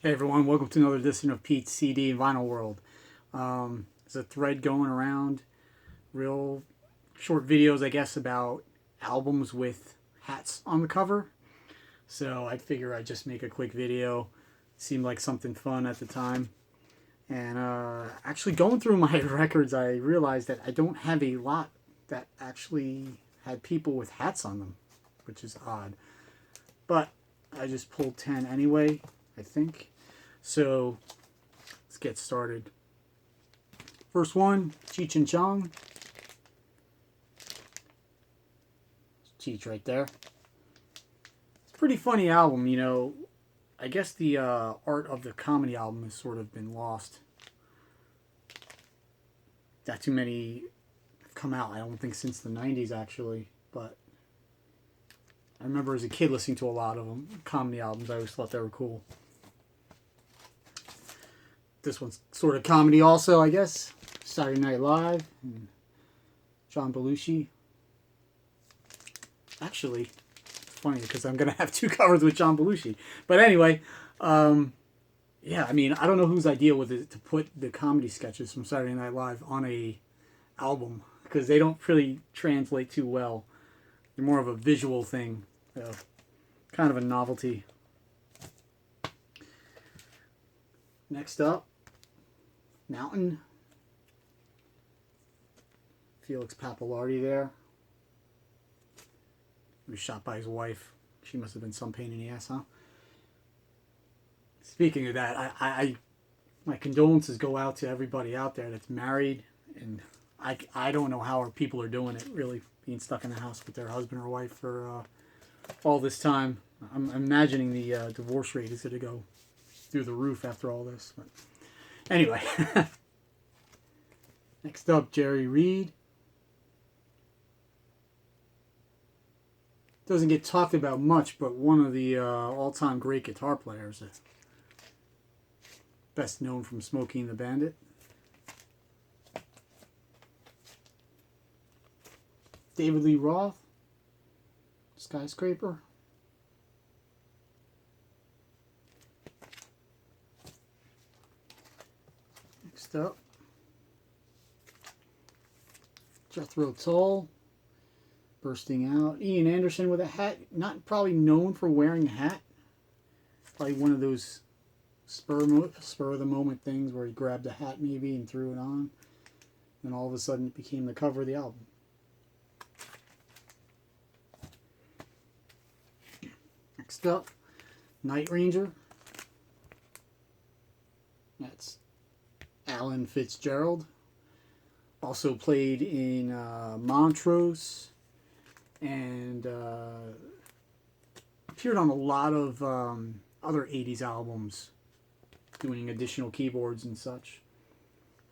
Hey everyone, welcome to another edition of Pete's CD and Vinyl World. There's a thread going around, real short videos, I guess, about albums with hats on the cover. So I figure I'd just make a quick video. Seemed like something fun at the time. And actually going through my records, I realized that I don't have a lot that actually had people with hats on them, which is odd. But I just pulled 10 anyway, I think. So let's get started. First one, Cheech and Chong. Cheech right there. It's a pretty funny album, you know. I guess the art of the comedy album has sort of been lost. Not too many have come out, I don't think, since the 90s actually. But I remember as a kid listening to a lot of them, comedy albums. I always thought they were cool. This one's sort of comedy also, I guess. Saturday Night Live. And John Belushi. Actually, it's funny because I'm going to have two covers with John Belushi. But anyway, yeah, I mean, I don't know whose idea was it to put the comedy sketches from Saturday Night Live on a album, because they don't really translate too well. They're more of a visual thing. Kind of a novelty. Next up, Mountain. Felix there. He was shot by his wife. She must have been some pain in the ass, huh? Speaking of that, my condolences go out to everybody out there that's married, and I don't know how people are doing it, really, being stuck in the house with their husband or wife for all this time. I'm imagining the divorce rate is going to go through the roof after all this. But anyway, next up, Jerry Reed. Doesn't get talked about much, but one of the all-time great guitar players. Best known from Smokey and the Bandit. David Lee Roth. Skyscraper. Next up, Jethro Tull. Bursting Out. Ian Anderson with a hat. Not probably known for wearing a hat. Probably one of those spur of the moment things where he grabbed a hat maybe and threw it on. And all of a sudden it became the cover of the album. Next up, Night Ranger. That's Alan Fitzgerald. Also played in Montrose. And appeared on a lot of other 80s albums, doing additional keyboards and such.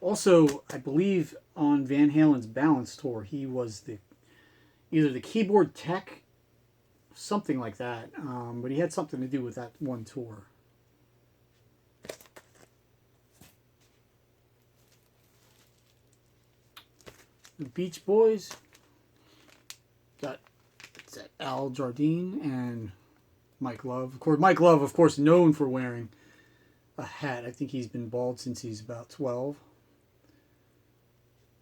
Also, I believe on Van Halen's Balance tour, he was either the keyboard tech, something like that, but he had something to do with that one tour. The Beach Boys. Got Al Jardine and Mike Love. Of course, Mike Love, of course, known for wearing a hat. I think he's been bald since he's about 12.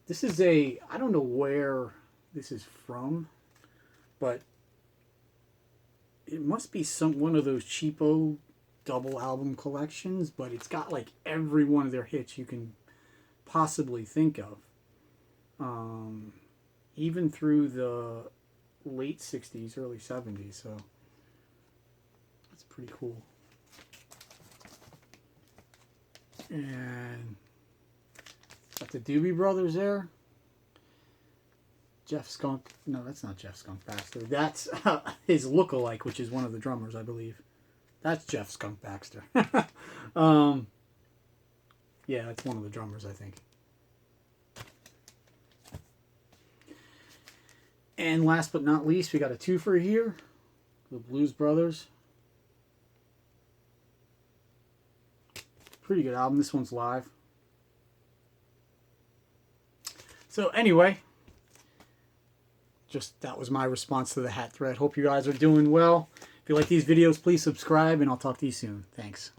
This is I don't know where this is from, but it must be one of those cheapo double album collections, but it's got like every one of their hits you can possibly think of. Even through the late 60s, early 70s, so that's pretty cool. And got the Doobie Brothers there. Jeff Skunk, no, that's not Jeff Skunk Baxter. That's his lookalike, which is one of the drummers, I believe. That's Jeff Skunk Baxter. Yeah, that's one of the drummers, I think. And last but not least, we got a twofer here. The Blues Brothers. Pretty good album. This one's live. So anyway, that was my response to the hat thread. Hope you guys are doing well. If you like these videos, please subscribe, and I'll talk to you soon. Thanks.